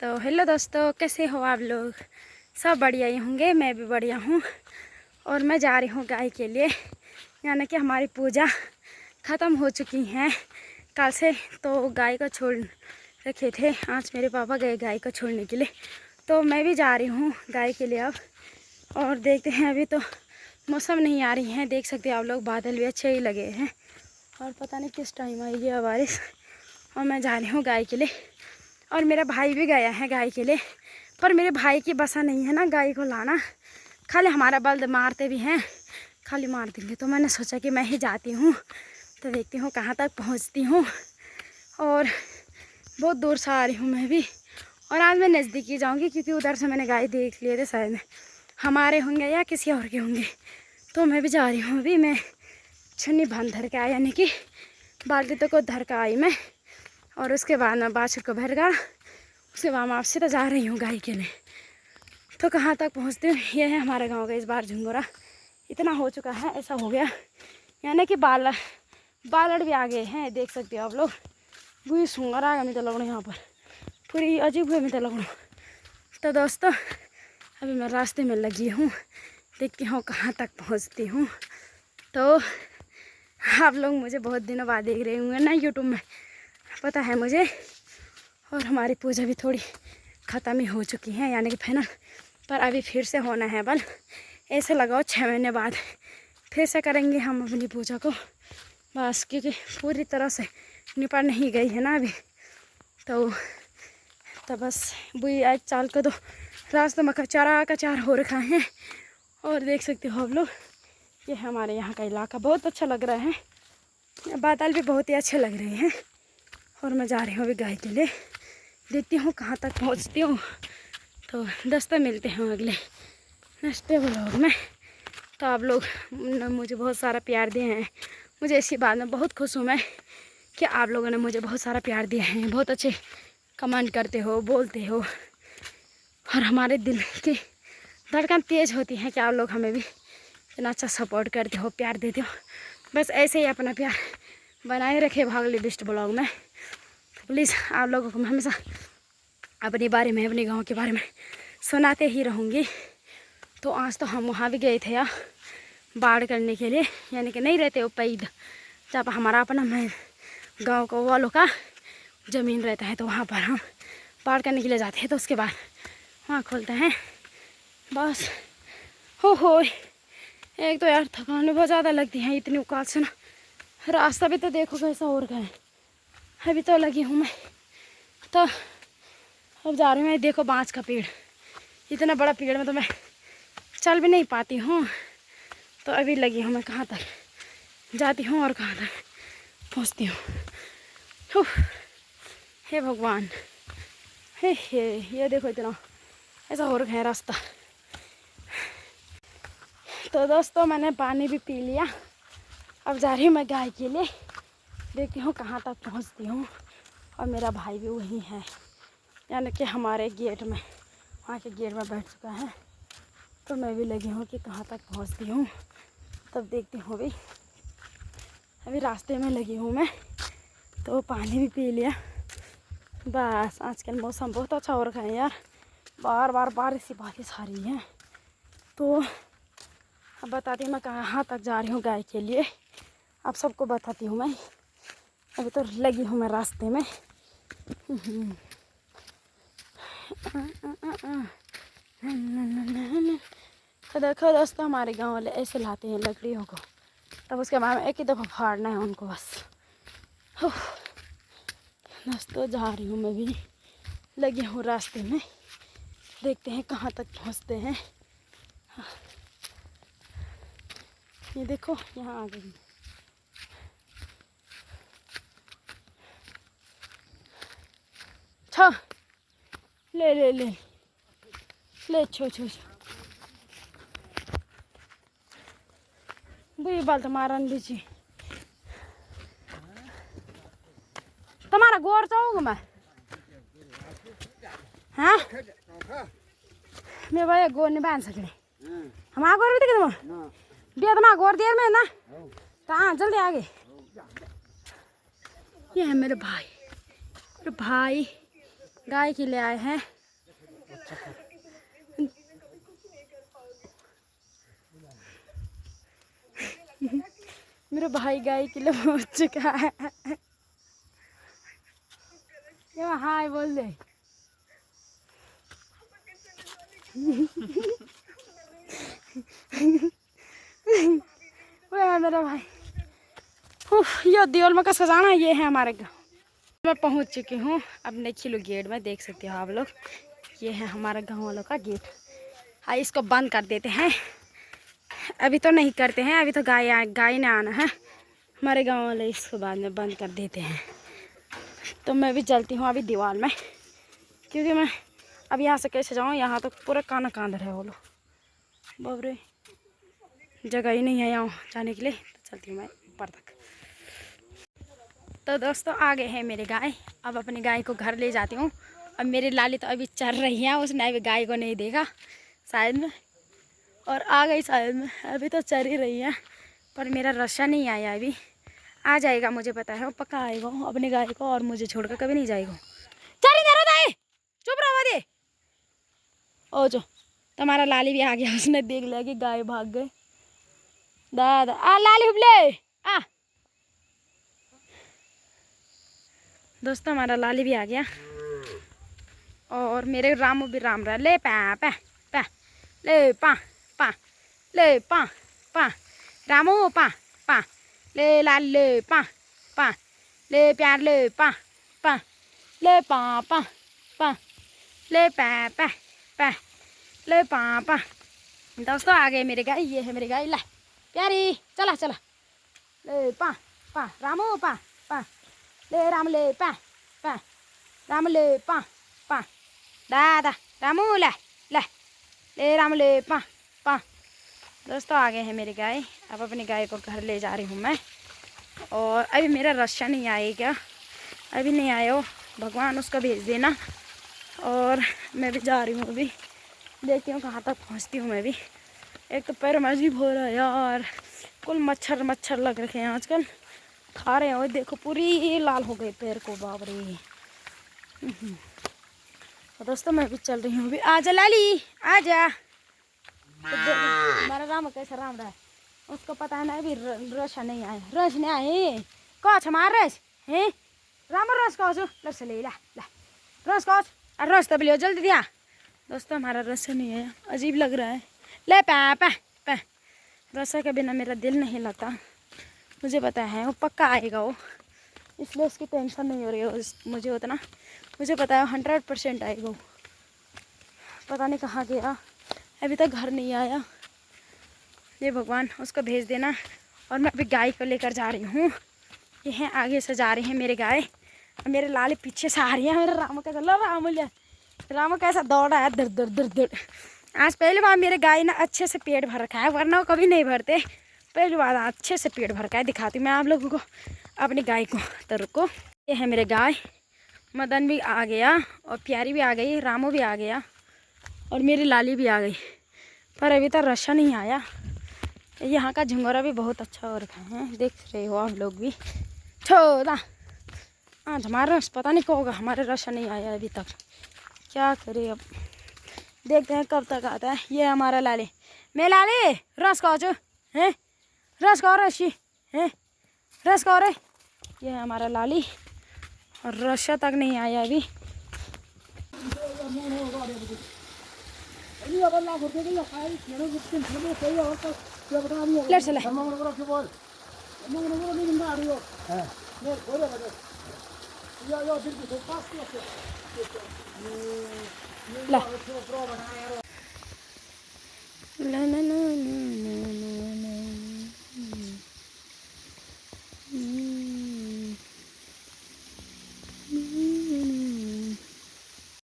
तो हेलो दोस्तों, कैसे हो आप लोग? सब बढ़िया ही होंगे, मैं भी बढ़िया हूँ। और मैं जा रही हूँ गाय के लिए, यानी कि हमारी पूजा ख़त्म हो चुकी है कल से। तो गाय को छोड़ रखे थे, आज मेरे पापा गए गाय को छोड़ने के लिए, तो मैं भी जा रही हूँ गाय के लिए अब। और देखते हैं, अभी तो मौसम नहीं आ रही है, देख सकते हैं आप लोग, बादल भी अच्छे ही लगे हैं और पता नहीं किस टाइम आएगी बारिश। और मैं जा रही हूँ गाय के लिए, और मेरा भाई भी गया है गाय के लिए, पर मेरे भाई की बसा नहीं है ना गाय को लाना। खाली हमारा बल्द मारते भी हैं, खाली मार देंगे, तो मैंने सोचा कि मैं ही जाती हूँ। तो देखती हूँ कहाँ तक पहुँचती हूँ। और बहुत दूर से आ रही हूँ मैं भी, और आज मैं नज़दीक ही जाऊँगी, क्योंकि उधर से मैंने गाय देख लिए थे, शायद हमारे होंगे या किसी और के होंगे। तो मैं भी जा रही हूँ अभी। मैं छन्नी बांध धर के आई, यानी कि बाल्टी तो को धर के आई मैं, और उसके बाद मैं बाछड़ को भर गया। उसके बाद मैं आपसे तो जा रही हूँ गाय के लिए। तो कहाँ तक पहुँचती हूँ, ये है हमारे गांव का इस बार झुंगोरा। इतना हो चुका है, ऐसा हो गया, यानी कि बालड़ भी आ गए हैं, देख सकते हो आप लोग। बुरी सुंगर आ गया मैं तो लगूँ यहाँ पर, पूरी अजीब हुई मैं तो लगूँ। तो दोस्तों, अभी मैं रास्ते में लगी हूँ, देखती हूँ कहाँ तक पहुँचती हूँ। तो आप लोग मुझे बहुत दिनों बाद देख रहे होंगे ना यूट्यूब में, पता है मुझे। और हमारी पूजा भी थोड़ी ख़त्म ही हो चुकी है, यानी कि फाइनल, पर अभी फिर से होना है। बल ऐसे लगाओ 6 महीने बाद फिर से करेंगे हम अपनी पूजा को, बस, क्योंकि पूरी तरह से निपट नहीं गई है ना अभी। तो बस बुई आज चाल का तो रास्ते में कचार हो रखा है। और देख सकते हो आप लोग, ये हमारे यहाँ का इलाका बहुत अच्छा लग रहा है, बादल भी बहुत ही अच्छे लग रहे हैं। और मैं जा रही हूँ अभी गाय के लिए, देखती हूँ कहाँ तक पहुँचती हूँ। तो दोस्तों, मिलते हैं अगले नेक्स्ट व्लॉग में। तो आप लोग मुझे बहुत सारा प्यार दिए हैं, मुझे इसी बात में बहुत खुश हूँ मैं कि आप लोगों ने मुझे बहुत सारा प्यार दिया है, बहुत अच्छे कमेंट करते हो, बोलते हो, और हमारे दिल की धड़कन तेज़ होती है कि आप लोग हमें भी इतना अच्छा सपोर्ट करते हो, प्यार देते हो। बस ऐसे ही अपना प्यार बनाए रखे भागले बेस्ट ब्लॉग में। तो प्लीज़ आप लोगों को मैं हमेशा अपने बारे में, अपने गांव के बारे में सुनाते ही रहूँगी। तो आज तो हम वहाँ भी गए थे यार बाढ़ करने के लिए, यानी कि नहीं रहते वो पैद, जब हमारा अपना मैं गाँव को वालों का ज़मीन रहता है, तो वहाँ पर हम बाढ़ करने के लिए जाते हैं। तो उसके बाद वहाँ खोलते हैं, बस हो एक तो यार थकान भी बहुत ज़्यादा लगती है इतनी उकाल से ना। रास्ता भी तो देखो कैसा हो रखा है, अभी तो लगी हूँ मैं। तो अब जा रही हूँ मैं, देखो बाँस का पेड़, इतना बड़ा पेड़ में तो मैं चल भी नहीं पाती हूँ। तो अभी लगी हूँ मैं, कहाँ तक जाती हूँ और कहाँ तक पहुँचती हूँ। हे भगवान, हे ये देखो इतना ऐसा हो रखा है रास्ता। तो दोस्तों, मैंने पानी भी पी लिया, अब जा रही हूँ मैं गाय के लिए, देखती हूँ कहाँ तक पहुँचती हूँ। और मेरा भाई भी वहीं है, यानी कि हमारे गेट में, वहाँ के गेट में बैठ चुका है। तो मैं भी लगी हूँ कि कहाँ तक पहुँचती हूँ, तब देखती हूँ। अभी रास्ते में लगी हूँ मैं, तो पानी भी पी लिया। बस आजकल मौसम बहुत अच्छा हो रखा है यार, बार बार बारिश आ रही है। तो अब बताती हूँ मैं कहाँ तक जा रही हूँ गाय के लिए, आप सबको बताती हूँ मैं। अभी तो लगी हूँ मैं रास्ते में। तो देखो दोस्तों, हमारे गांव वाले ऐसे लाते हैं लकड़ियों को, तब उसके बाद में एक ही दफ़ा फाड़ना है उनको, बस। दोस्तों, जा रही हूँ मैं भी, लगी हूँ रास्ते में, देखते हैं कहाँ तक पहुँचते हैं। ये देखो यहाँ आ गई। छो ले छो बुई बाल तुम्हारा लीची तुम्हारा गोर चाहूँगा मैं, हाँ मैं भाई गोर नहीं बांध सकते, हमारा गोर भी तुम बिया तुम्हारा गोर देर में ना, तो हाँ जल्दी आगे। ये है मेरे भाई गाय के लिए आए हैं। मेरा भाई गाय के लिए पहुँच चुका है। ये हाय बोल दे। वो है मेरा भाई। ये दियोल में कसका जाना। ये है हमारे गाँव। मैं पहुंच चुकी हूँ अपने खिलो गेट में, देख सकते हो आप लोग। ये है हमारा गांव वालों का गेट। हाँ, इसको बंद कर देते हैं। अभी तो नहीं करते हैं, अभी तो गाय ने आना है। हमारे गांव वाले इसको बाद में बंद कर देते हैं। तो मैं भी चलती हूँ अभी दीवार में, क्योंकि मैं अब यहाँ से कैसे जाऊँ। यहाँ तो पूरा काना कांदर है। बोलो बाबरे, जगह ही नहीं है यहाँ जाने के लिए। तो चलती हूँ मैं ऊपर तक। तो दोस्तों आ गए हैं मेरे गाय। अब अपनी गाय को घर ले जाती हूँ। अब मेरी लाली तो अभी चल रही है, उसने अभी गाय को नहीं देखा शायद में, और आ गई शायद में। अभी तो चल ही रही है, पर मेरा रस्सा नहीं आया। अभी आ जाएगा, मुझे पता है वो पक्का आएगा अपनी गाय को, और मुझे छोड़कर कभी नहीं जाएगा। चल इधर दाई, चुप रहो दे। ओ जो तुम्हारा लाली भी आ गया, उसने देख लिया कि गाय भाग गए। दादा आ लाली हुबले आ। दोस्तों हमारा लाली भी आ गया, और मेरे रामू भी राम रहा। ले पा पा पा, ले पा पा, ले पा पा, रामू पा पा, ले लाल ले पा पा, ले प्यार ले पा पा, ले पा पा पा, ले पा पा पा, ले पा पा। दोस्तों आ गए मेरे गाय। ये है मेरी गाय। ला प्यारी, चला चला। ले पा पा, रामू पा पा, ले राम ले पा पा, राम ले पा पा, दादा रामू ला ला, ले राम ले पा पा। दोस्तों आ गए हैं मेरी गाय। अब अपनी गाय को घर ले जा रही हूँ मैं। और अभी मेरा रस्सा नहीं आएगा, अभी नहीं आया हो, भगवान उसका भेज देना। और मैं भी जा रही हूँ, अभी देखती हूँ कहाँ तक पहुँचती हूँ मैं भी। एक तो पैर में अजीब हो रहा है यार, कुल मच्छर मच्छर लग रखे हैं आजकल, खा रहे हैं। देखो पूरी लाल हो गई पैर को, बाप रे। तो दोस्तों मैं भी चल रही हूँ अभी। आजा लाली आजा। तो हमारा राम कैसा राम रहा है, उसको पता है ना अभी रस नहीं आया। रस नहीं आए कौच हमारा रस है, राम रस कौच रस ले ला ला, रस कौच रस तब लियो जल्दी दिया। दोस्तों हमारा रस नहीं आया, अजीब लग रहा है। ले पा पा पा, रस के बिना मेरा दिल नहीं लगता, मुझे पता है वो पक्का आएगा वो, इसलिए उसकी टेंशन नहीं हो रही है मुझे उतना। मुझे पता है 100% आएगा वो। पता नहीं कहाँ गया, अभी तक घर नहीं आया। ये भगवान उसको भेज देना। और मैं अभी गाय को लेकर जा रही हूँ। ये हैं आगे से जा रही हैं मेरे गाय, और मेरे लाले पीछे से आ रही है। मेरा राम कैसा राम कैसा दौड़ा है, दर दर दर दर। आज पहली बार मेरे गाय ने अच्छे से पेट भर रखा है, वरना वो कभी नहीं भरते। पहली बार अच्छे से पेट भर रखा है। दिखाती हूँ मैं आप लोगों को अपनी गाय को। तो रुको, ये है मेरे गाय। मदन भी आ गया, और प्यारी भी आ गई, रामू भी आ गया, और मेरी लाली भी आ गई। पर अभी तक रस्सा नहीं आया। यहाँ का झंगोरा भी बहुत अच्छा हो रखा है, देख रहे हो आप लोग भी। छोड़ा आज हमारा रस पता नहीं कब होगा, हमारे रस्सा नहीं आया अभी तक। क्या करें अब, देखते हैं कब तक आता है। ये हमारा लाले, मैं लाले रस खाओ जो है, रस खाओ रसी है, रस खाओ रे। ये है हमारा लाली, और रस्सा तक नहीं आया अभी। ले चले ला ला ला